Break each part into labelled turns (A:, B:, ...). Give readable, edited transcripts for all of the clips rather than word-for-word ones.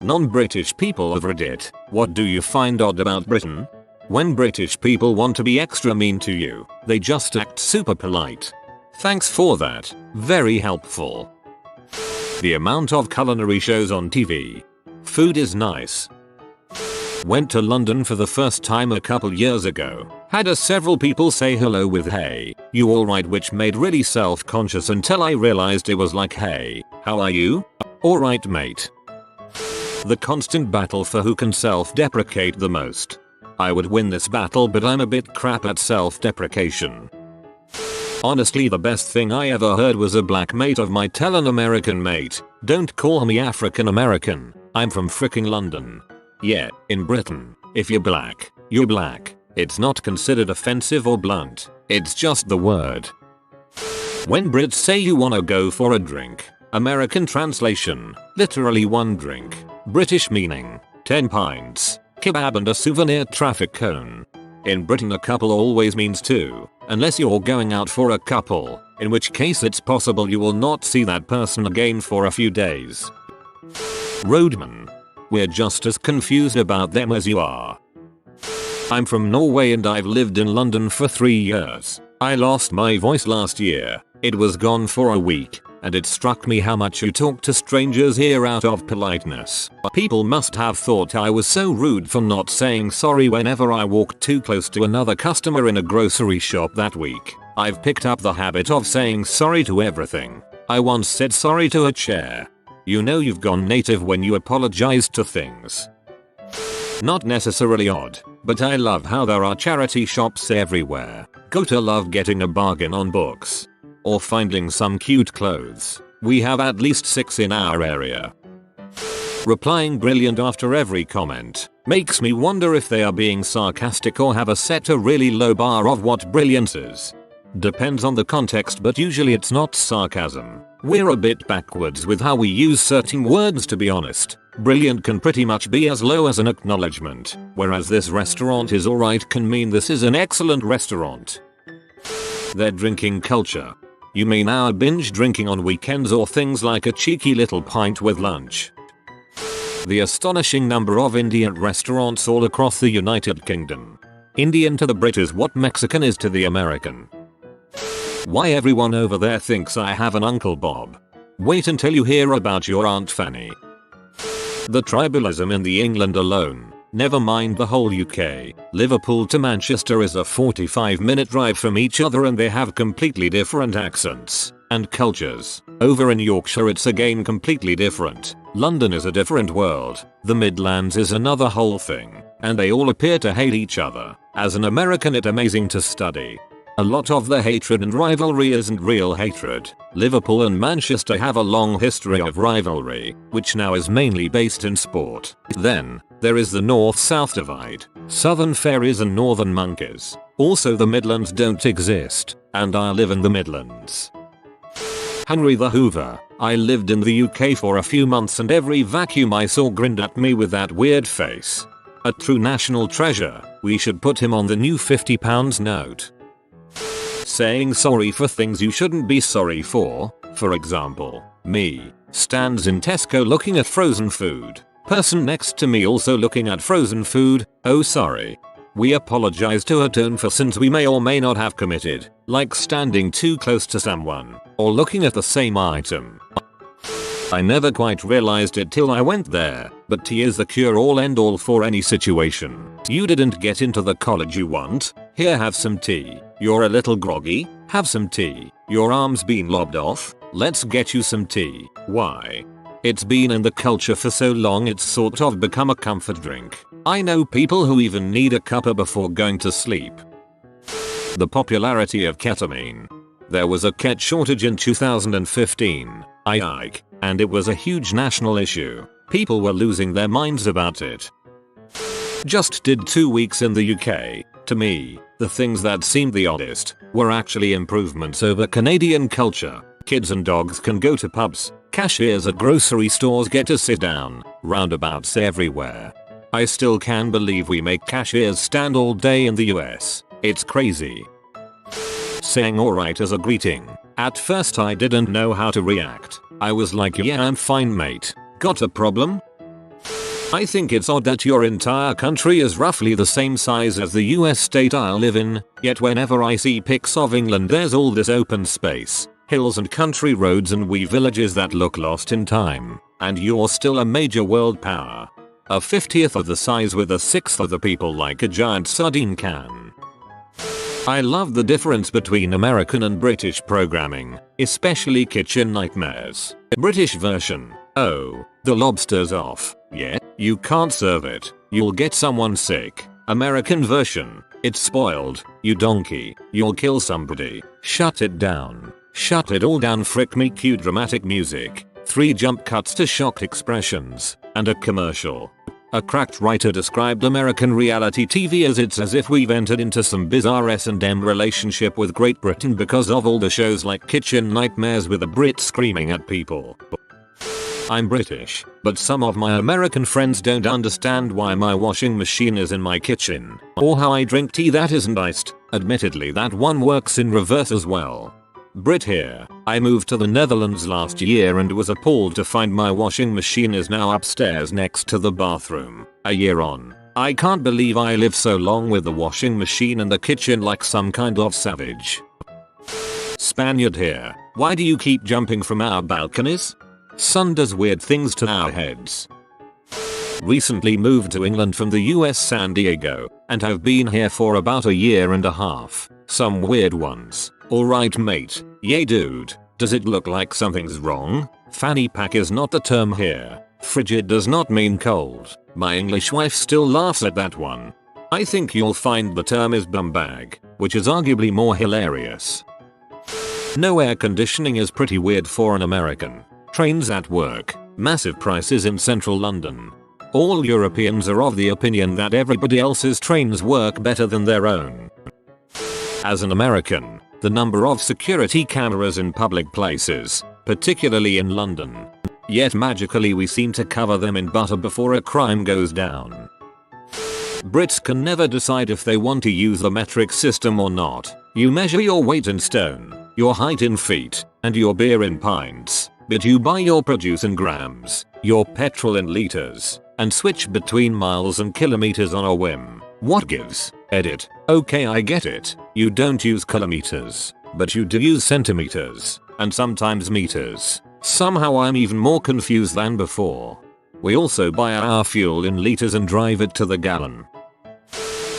A: Non-British people of Reddit, what do you find odd about Britain? When British people want to be extra mean to you, they just act super polite. Thanks for that, very helpful. The amount of culinary shows on TV. Food is nice. Went to London for the first time a couple years ago. Had several people say hello with "Hey, you alright?" which made really self-conscious until I realized it was like, "Hey, how are you? Alright mate." The constant battle for who can self-deprecate the most. I would win this battle, but I'm a bit crap at self-deprecation. Honestly, the best thing I ever heard was a black mate of mine tell an American mate, "Don't call me African American, I'm from fricking London." Yeah, in Britain, if you're black, you're black. It's not considered offensive or blunt, it's just the word. When Brits say you wanna go for a drink, American translation, literally one drink. British meaning, 10 pints, kebab and a souvenir traffic cone. In Britain a couple always means two, unless you're going out for a couple, in which case it's possible you will not see that person again for a few days. Roadman. We're just as confused about them as you are. I'm from Norway and I've lived in London for 3 years. I lost my voice last year. It was gone for a week, and it struck me how much you talk to strangers here out of politeness. People must have thought I was so rude for not saying sorry whenever I walked too close to another customer in a grocery shop that week. I've picked up the habit of saying sorry to everything. I once said sorry to a chair. You know you've gone native when you apologize to things. Not necessarily odd, but I love how there are charity shops everywhere. Gotta love getting a bargain on books. Or finding some cute clothes. We have at least 6 in our area. Replying brilliant after every comment makes me wonder if they are being sarcastic or have set a really low bar of what brilliance is. Depends on the context, but usually it's not sarcasm. We're a bit backwards with how we use certain words, to be honest. Brilliant can pretty much be as low as an acknowledgement, whereas "this restaurant is alright" can mean "this is an excellent restaurant." Their drinking culture. You mean our binge drinking on weekends or things like a cheeky little pint with lunch? The astonishing number of Indian restaurants all across the United Kingdom. Indian to the Brit is what Mexican is to the American. Why everyone over there thinks I have an Uncle Bob. Wait until you hear about your Aunt Fanny. The tribalism in the England alone. Never mind the whole UK. Liverpool to Manchester is a 45-minute drive from each other and they have completely different accents and cultures. Over in Yorkshire it's again completely different. London is a different world. The Midlands is another whole thing. And they all appear to hate each other. As an American it's amazing to study. A lot of the hatred and rivalry isn't real hatred. Liverpool and Manchester have a long history of rivalry, which now is mainly based in sport. Then, there is the north-south divide, southern fairies and northern monkeys. Also the Midlands don't exist, and I live in the Midlands. Henry the Hoover. I lived in the UK for a few months and every vacuum I saw grinned at me with that weird face. A true national treasure. We should put him on the new £50 note. Saying sorry for things you shouldn't be sorry for example, me, stands in Tesco looking at frozen food. Person next to me also looking at frozen food, oh sorry. We apologize to her tone for sins we may or may not have committed, like standing too close to someone, or looking at the same item. I never quite realized it till I went there, but tea is the cure-all end-all for any situation. You didn't get into the college you want? Here, have some tea. You're a little groggy? Have some tea. Your arm's been lobbed off? Let's get you some tea. Why? It's been in the culture for so long it's sort of become a comfort drink. I know people who even need a cuppa before going to sleep. The popularity of ketamine. There was a ket shortage in 2015, and it was a huge national issue. People were losing their minds about it. Just did 2 weeks in the UK. To me, the things that seemed the oddest were actually improvements over Canadian culture. Kids and dogs can go to pubs, cashiers at grocery stores get to sit down, roundabouts everywhere. I still can't believe we make cashiers stand all day in the US. It's crazy. Saying alright as a greeting. At first I didn't know how to react. I was like, yeah, I'm fine mate. Got a problem? I think it's odd that your entire country is roughly the same size as the US state I live in, yet whenever I see pics of England there's all this open space, hills and country roads and wee villages that look lost in time, and you're still a major world power. A 50th of the size with a sixth of the people like a giant sardine can. I love the difference between American and British programming, especially kitchen nightmares. British version, oh, the lobster's off, yeah, you can't serve it, you'll get someone sick. American version, it's spoiled, you donkey, you'll kill somebody, shut it down, shut it all down, frick me, cue dramatic music, 3 jump cuts to shocked expressions, and a commercial. A cracked writer described American reality TV as it's as if we've entered into some bizarre S&M relationship with Great Britain because of all the shows like Kitchen Nightmares with a Brit screaming at people. I'm British, but some of my American friends don't understand why my washing machine is in my kitchen, or how I drink tea that isn't iced. Admittedly that one works in reverse as well. Brit here, I moved to the Netherlands last year and was appalled to find my washing machine is now upstairs next to the bathroom. A year on, I can't believe I lived so long with the washing machine in the kitchen like some kind of savage. Spaniard here, why do you keep jumping from our balconies? Sun does weird things to our heads. Recently moved to England from the US San Diego, and have been here for about a year and a half. Some weird ones. Alright mate, yay dude, does it look like something's wrong? Fanny pack is not the term here. Frigid does not mean cold. My English wife still laughs at that one. I think you'll find the term is bum bag, which is arguably more hilarious. No air conditioning is pretty weird for an American. Trains at work, massive prices in central London. All Europeans are of the opinion that everybody else's trains work better than their own. As an American, the number of security cameras in public places, particularly in London. Yet magically we seem to cover them in butter before a crime goes down. Brits can never decide if they want to use the metric system or not. You measure your weight in stone, your height in feet, and your beer in pints, but you buy your produce in grams, your petrol in liters, and switch between miles and kilometers on a whim. What gives? Edit. Okay, I get it. You don't use kilometers, but you do use centimeters, and sometimes meters. Somehow I'm even more confused than before. We also buy our fuel in liters and drive it to the gallon.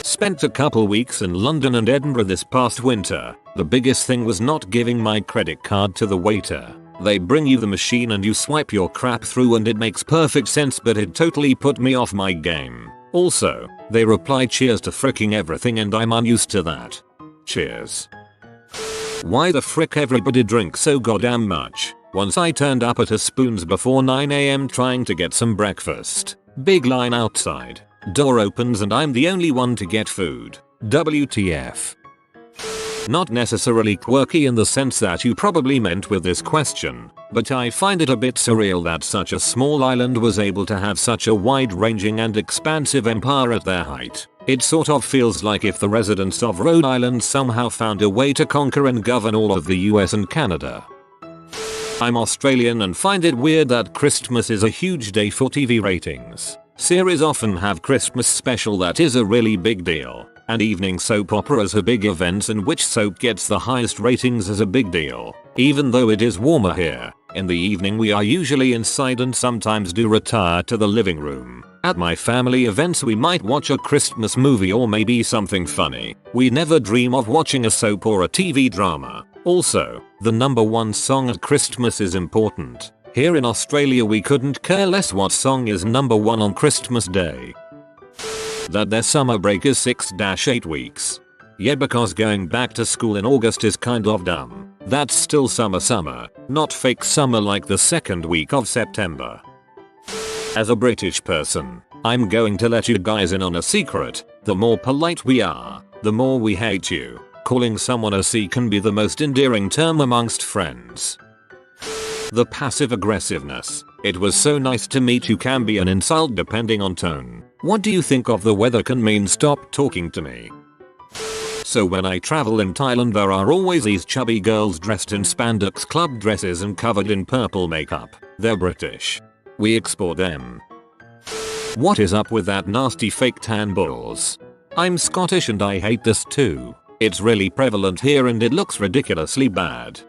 A: Spent a couple weeks in London and Edinburgh this past winter. The biggest thing was not giving my credit card to the waiter. They bring you the machine and you swipe your crap through and it makes perfect sense, but it totally put me off my game. Also, they reply cheers to fricking everything and I'm unused to that. Cheers. Why the frick everybody drinks so goddamn much? Once I turned up at a Spoons before 9 AM trying to get some breakfast. Big line outside. Door opens and I'm the only one to get food. WTF. Not necessarily quirky in the sense that you probably meant with this question, but I find it a bit surreal that such a small island was able to have such a wide-ranging and expansive empire at their height. It sort of feels like if the residents of Rhode Island somehow found a way to conquer and govern all of the US and Canada. I'm Australian and find it weird that Christmas is a huge day for TV ratings. Series often have Christmas special that is a really big deal, and evening soap operas are big events in which soap gets the highest ratings is a big deal. Even though it is warmer here, in the evening we are usually inside and sometimes do retire to the living room. At my family events we might watch a Christmas movie or maybe something funny. We never dream of watching a soap or a TV drama. Also, the #1 song at Christmas is important. Here in Australia we couldn't care less what song is #1 on Christmas Day. That their summer break is 6-8 weeks. Yeah, because going back to school in August is kind of dumb. That's still summer, not fake summer like the second week of September. As a British person, I'm going to let you guys in on a secret. The more polite we are, the more we hate you. Calling someone a C can be the most endearing term amongst friends. The passive aggressiveness. It was so nice to meet you can be an insult depending on tone. What do you think of the weather can mean stop talking to me. So when I travel in Thailand there are always these chubby girls dressed in spandex club dresses and covered in purple makeup. They're British. We export them. What is up with that nasty fake tan balls? I'm Scottish and I hate this too. It's really prevalent here and it looks ridiculously bad.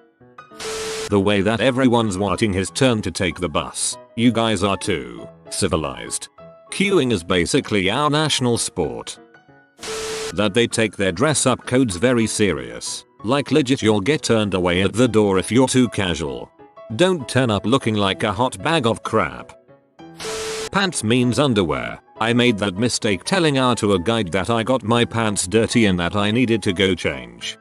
A: The way that everyone's waiting his turn to take the bus. You guys are too civilized. Queuing is basically our national sport. That they take their dress up codes very serious. Like legit you'll get turned away at the door if you're too casual. Don't turn up looking like a hot bag of crap. Pants means underwear. I made that mistake telling our tour guide that I got my pants dirty and that I needed to go change.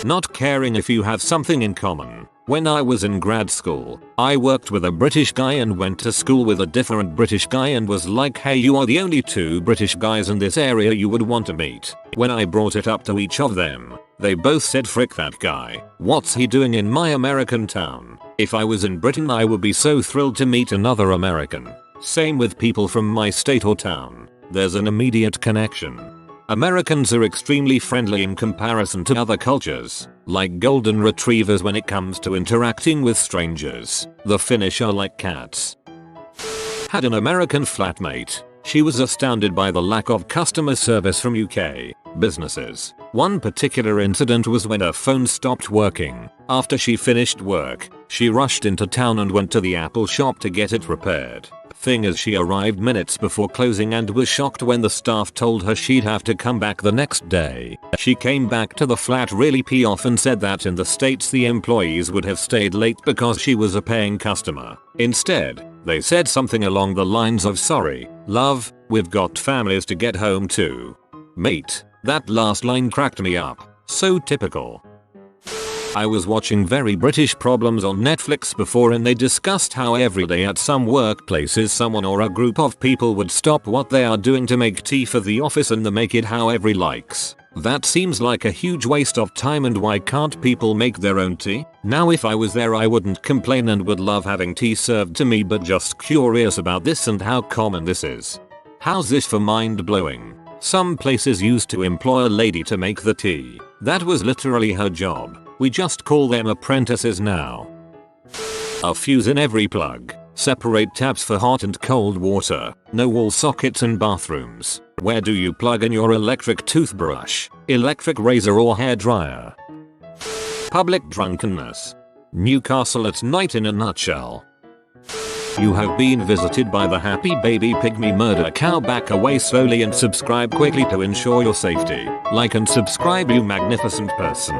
A: Not caring if you have something in common. When I was in grad school, I worked with a British guy and went to school with a different British guy and was like, hey, you are the only two British guys in this area you would want to meet. When I brought it up to each of them, they both said frick that guy. What's he doing in my American town? If I was in Britain I would be so thrilled to meet another American. Same with people from my state or town. There's an immediate connection. Americans are extremely friendly in comparison to other cultures, like golden retrievers when it comes to interacting with strangers. The Finnish are like cats. Had an American flatmate. She was astounded by the lack of customer service from UK businesses. One particular incident was when her phone stopped working. After she finished work, she rushed into town and went to the Apple shop to get it repaired. Thing is, she arrived minutes before closing and was shocked when the staff told her she'd have to come back the next day. She came back to the flat really pissed off and said that in the States the employees would have stayed late because she was a paying customer. Instead, they said something along the lines of, sorry, love, we've got families to get home to. Mate, that last line cracked me up. So typical. I was watching Very British Problems on Netflix before and they discussed how every day at some workplaces someone or a group of people would stop what they are doing to make tea for the office and they make it however he likes. That seems like a huge waste of time, and why can't people make their own tea? Now if I was there I wouldn't complain and would love having tea served to me, but just curious about this and how common this is. How's this for mind blowing? Some places used to employ a lady to make the tea. That was literally her job. We just call them apprentices now. A fuse in every plug. Separate taps for hot and cold water. No wall sockets in bathrooms. Where do you plug in your electric toothbrush, electric razor or hairdryer? Public drunkenness. Newcastle at night in a nutshell. You have been visited by the happy baby pygmy murder cow. Back away slowly and subscribe quickly to ensure your safety. Like and subscribe, you magnificent person.